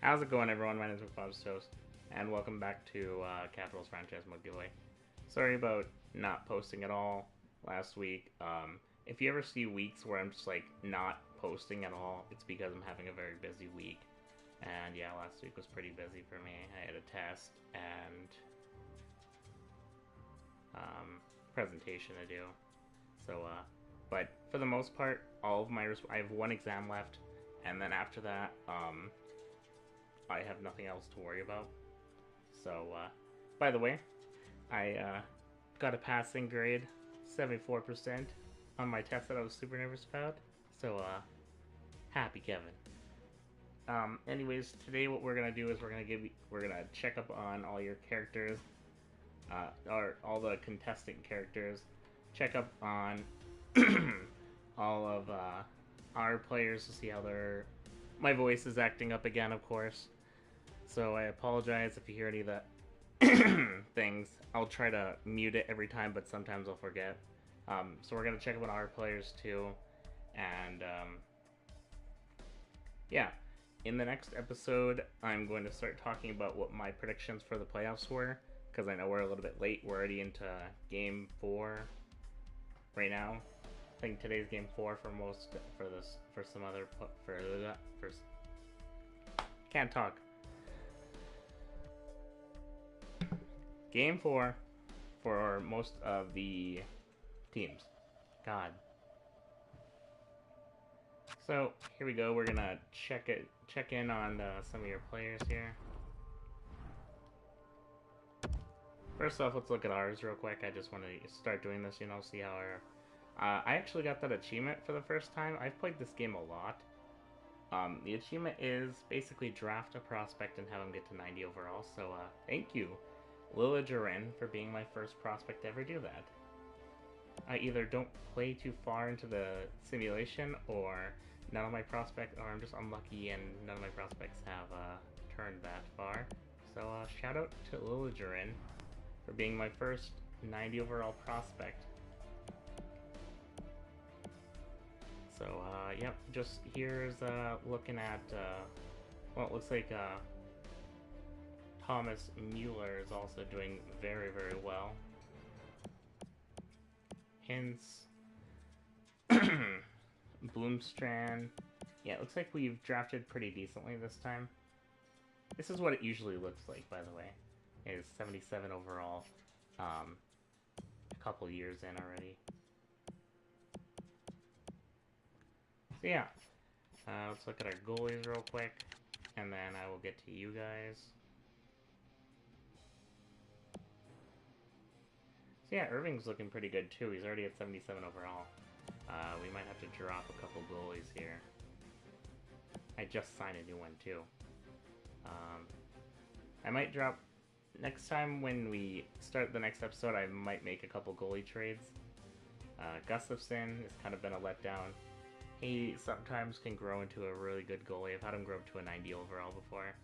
How's it going, everyone? My name is Toast, and welcome back to Capitals Franchise Mode Giveaway. Sorry about not posting at all last week. If you ever see weeks where I'm just like not posting at all, it's because I'm having a very busy week. And yeah, last week was pretty busy for me. I had a test and presentation to do. So, but for the most part, all of my I have one exam left, and then after that, I have nothing else to worry about. So, by the way, I got a passing grade, 74% on my test that I was super nervous about. So, happy Kevin. Anyways, today what we're gonna do is we're gonna check up on all your characters, or all the contestant characters. Check up on all of our players to see how my voice is acting up again, of course. So I apologize if you hear any of the things. I'll try to mute it every time, but sometimes I'll forget. So we're gonna check up on our players too, and yeah. In the next episode, I'm going to start talking about what my predictions for the playoffs were, because I know we're a little bit late. We're already into Game 4 right now. I think today's Game 4 for some other can't talk. Game 4 for most of the teams. God. So here we go. We're gonna check in on some of your players here. First off, let's look at ours real quick. I just want to start doing this, see how our... I actually got that achievement for the first time. I've played this game a lot. The achievement is basically draft a prospect and have him get to 90 overall. So thank you, Lila Durin, for being my first prospect to ever do that. I either don't play too far into the simulation, or none of my prospects, or I'm just unlucky and none of my prospects have turned that far. So shout out to Lila Durin for being my first 90 overall prospect. So yep, just here's looking at well, it looks like Thomas Mueller is also doing very, very well. Hence, Bloomstrand. Yeah, it looks like we've drafted pretty decently this time. This is what it usually looks like, by the way. It is 77 overall, a couple years in already. So yeah, let's look at our goalies real quick, and then I will get to you guys. So yeah, Irving's looking pretty good too. He's already at 77 overall. We might have to drop a couple goalies here. I just signed a new one too. I might drop... Next time when we start the next episode, I might make a couple goalie trades. Gustafsson has kind of been a letdown. He sometimes can grow into a really good goalie. I've had him grow up to a 90 overall before.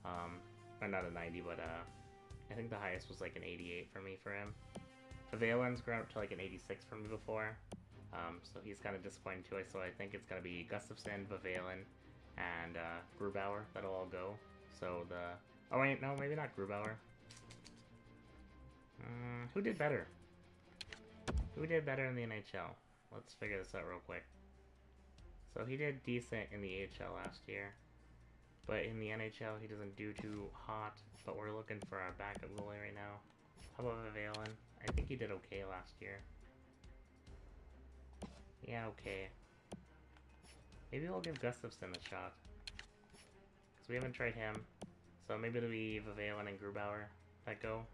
Or not a 90, but I think the highest was like an 88 for me for him. Valen's grown up to like an 86 for me before. So he's kind of disappointing too. So I think it's going to be Gustafsson, Valen, and Grubauer that'll all go. So the... Oh wait, no, maybe not Grubauer. Who did better? Who did better in the NHL? Let's figure this out real quick. So he did decent in the AHL last year, but in the NHL he doesn't do too hot. But we're looking for our backup goalie right now. How about Valen? I think he did okay last year. Yeah, okay. Maybe we'll give Gustafsson a shot, because we haven't tried him. So maybe it'll be Valen and Grubauer that go.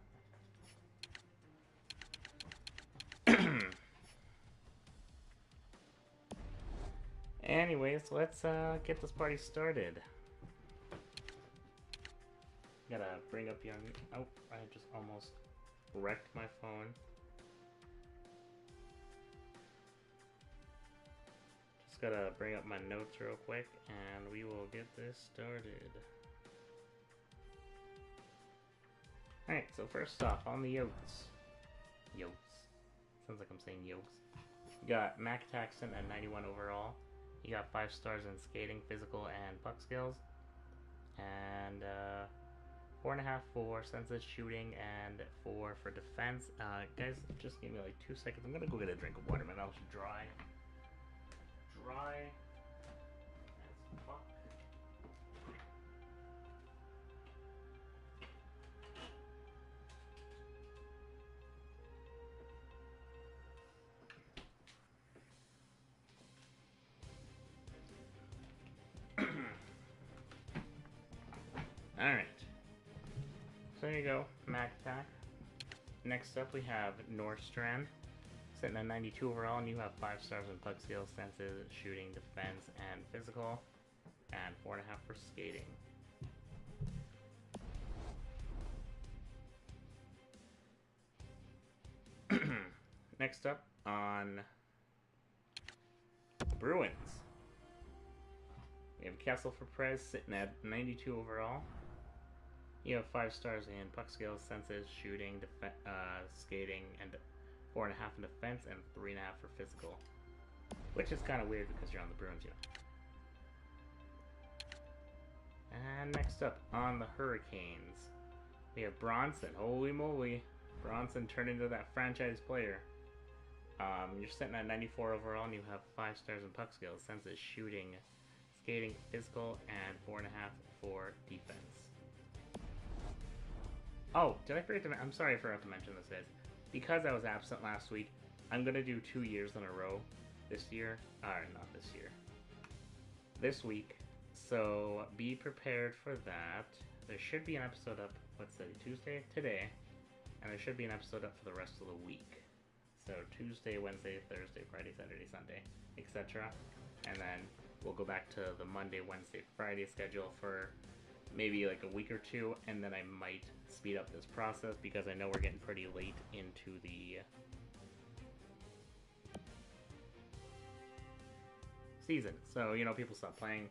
Anyways, let's get this party started. Gotta bring up young... Oh, I just almost wrecked my phone. Just gotta bring up my notes real quick, and we will get this started. Alright, so first off, on the Yokes. Sounds like I'm saying Yokes. You got Mac Taxon at 91 overall. He got 5 stars in skating, physical, and puck skills. And 4.5 for senses, shooting, and 4 for defense. Guys, just give me like 2 seconds. I'm gonna go get a drink of water. My mouth's dry. Dry as fuck. Alright. So there you go, Mac Pack. Next up we have Nordstrand, sitting at 92 overall, and you have 5 stars in puck skills, senses, shooting, defense, and physical, and 4.5 for skating. Next up on Bruins, we have Castle for Prez, sitting at 92 overall. You have 5 stars in puck skills, senses, shooting, skating, and 4.5 in defense, and 3.5 for physical. Which is kind of weird because you're on the Bruins, you know. And next up, on the Hurricanes, we have Bronson. Holy moly. Bronson turned into that franchise player. You're sitting at 94 overall, and you have 5 stars in puck skills, senses, shooting, skating, physical, and 4.5 for defense. Oh, did I forget to I'm sorry I forgot to mention this, guys. Because I was absent last week, I'm going to do 2 years in a row this year. Not this year. This week. So, be prepared for that. There should be an episode up, what's today, Tuesday? Today. And there should be an episode up for the rest of the week. So, Tuesday, Wednesday, Thursday, Friday, Saturday, Sunday, etc. And then we'll go back to the Monday, Wednesday, Friday schedule for maybe like a week or two, and then I might speed up this process because I know we're getting pretty late into the season. So, you know, people stop playing,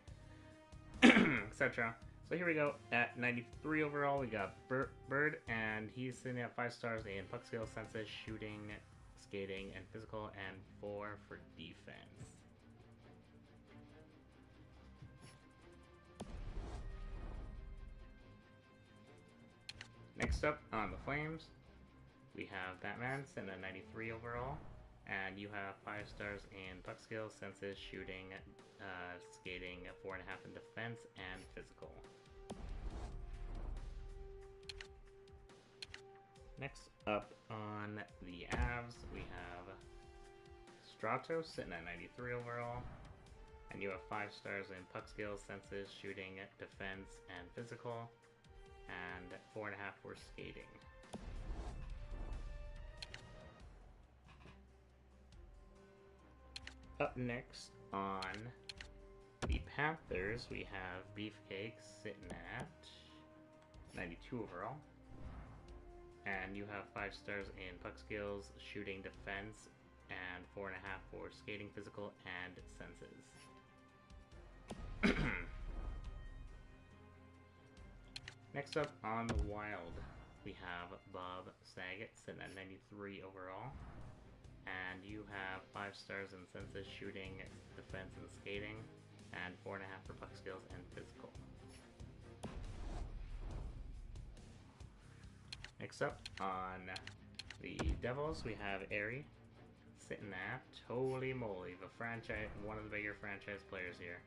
etc. So here we go. At 93 overall, we got Bird, and he's sitting at 5 stars in puck skills, senses, shooting, skating, and physical, and 4 for defense. Next up on the Flames, we have Batman sitting at 93 overall, and you have 5 stars in puck skills, senses, shooting, skating, 4.5 in defense, and physical. Next up on the Avs, we have Stratos sitting at 93 overall, and you have 5 stars in puck skills, senses, shooting, defense, and physical, and 4.5 for skating. Up next on the Panthers, we have Beefcake sitting at 92 overall. And you have 5 stars in puck skills, shooting, defense, and 4.5 for skating, physical, and senses. Next up on the Wild, we have Bob Saget sitting at 93 overall. And you have 5 stars in senses, shooting, defense, and skating, and 4.5 for puck skills and physical. Next up on the Devils, we have Airy sitting at, holy moly, the franchise, one of the bigger franchise players here.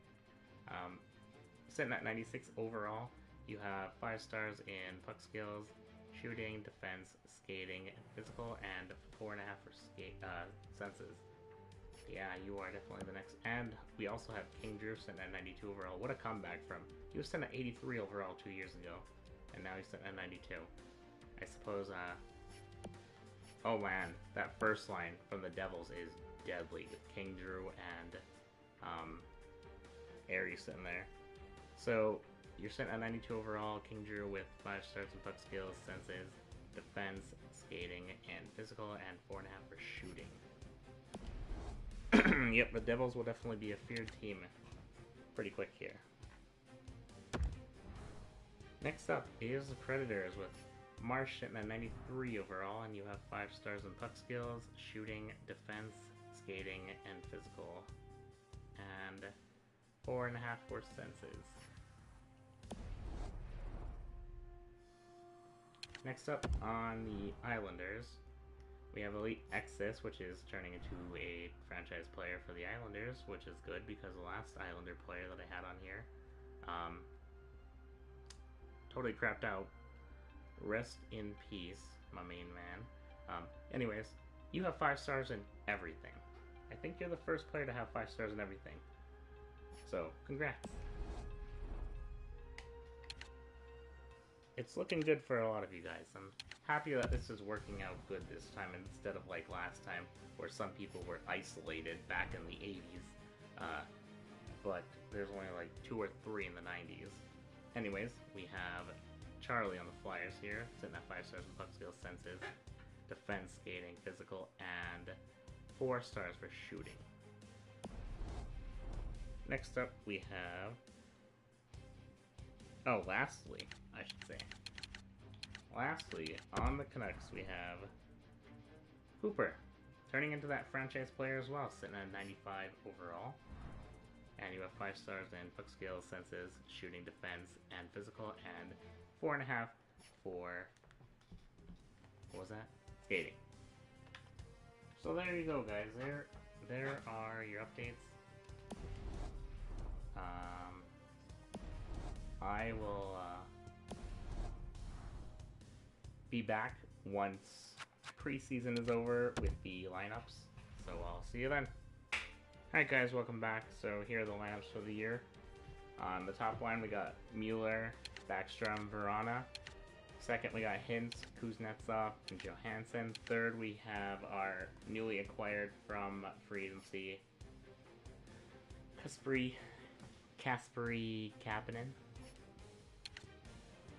Sitting at 96 overall, you have 5 stars in puck skills, shooting, defense, skating, physical, and 4.5 for senses. Yeah, you are definitely the next. And we also have King Drew sitting at 92 overall. What a comeback from, he was sitting at 83 overall 2 years ago, and now he's sitting at 92. I suppose, oh man, that first line from the Devils is deadly with King Drew and, Airy sitting there. So, you're sitting at 92 overall, King Drew with 5 stars in puck skills, senses, defense, skating, and physical, and 4.5 for shooting. Yep, the Devils will definitely be a feared team pretty quick here. Next up is the Predators with Marsh sitting at 93 overall, and you have 5 stars in puck skills, shooting, defense, skating, and physical, and 4.5 for senses. Next up on the Islanders, we have Elite Exis, which is turning into a franchise player for the Islanders, which is good because the last Islander player that I had on here totally crapped out. Rest in peace, my main man. Anyways, you have 5 stars in everything. I think you're the first player to have 5 stars in everything. So, congrats. It's looking good for a lot of you guys. I'm happy that this is working out good this time instead of like last time where some people were isolated back in the 80s. But there's only like 2 or 3 in the 90s. Anyways, we have Charlie on the Flyers here, sitting at 5 stars in puck skills, senses, defense, skating, physical, and 4 stars for shooting. Next up, we have... Oh, lastly, I should say. Lastly, on the Canucks, we have Hooper, turning into that franchise player as well, sitting at 95 overall. And you have 5 stars in puck skills, senses, shooting, defense, and physical, and 4.5 for, what was that? Skating. So there you go, guys. There are your updates. I will be back once preseason is over with the lineups. So I'll see you then. Alright guys, welcome back. So here are the lineups for the year. On the top line we got Mueller, Backstrom, Verona. Second we got Hintz, Kuznetsov, and Johansson. Third we have our newly acquired from free agency, Kasperi Kapanen,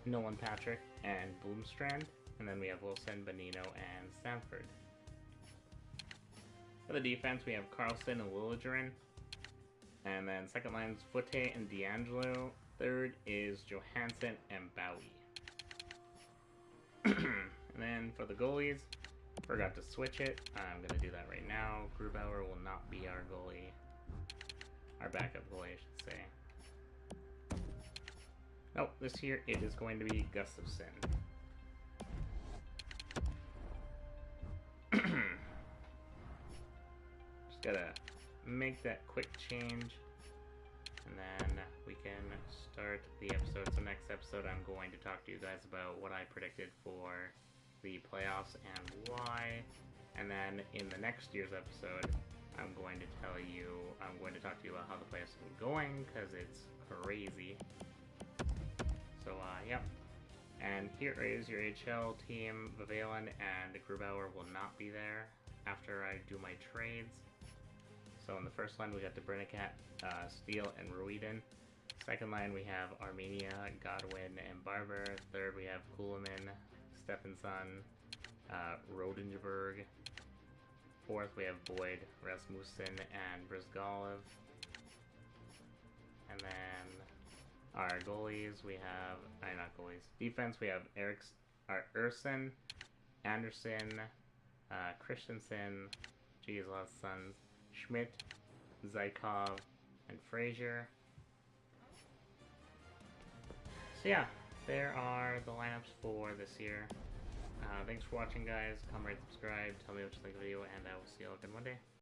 Nolan Patrick, and Bloomstrand. And then we have Wilson, Bonino, and Stanford. For the defense, we have Carlson and Liljegren. And then second line's Foote and D'Angelo. Third is Johansson and Bowie. And then for the goalies, forgot to switch it. I'm going to do that right now. Grubauer will not be our goalie. Our backup goalie, I should say. Nope, this year it is going to be Gustafsson. Just gotta make that quick change, and then we can start the episode. So next episode I'm going to talk to you guys about what I predicted for the playoffs and why. And then in the next year's episode, I'm going to talk to you about how the playoffs have been going, because it's crazy. So, yep. And here is your HL team. Vavalen and Grubauer will not be there after I do my trades. So in the first line we got DeBrinicat, Steele, and Ruiden. Second line we have Armenia, Godwin, and Barber. Third we have Kuhlman, Stephenson, Rodenberg. Fourth we have Boyd, Rasmussen, and Brizgalov. And then our goalies, we have, not goalies, defense, we have Erson, Anderson, Christensen, geez, a lot of sons, Schmidt, Zykov, and Frazier. So yeah, there are the lineups for this year. Thanks for watching, guys. Comment, rate, subscribe, tell me what you think of the video, and I will see you all again one day.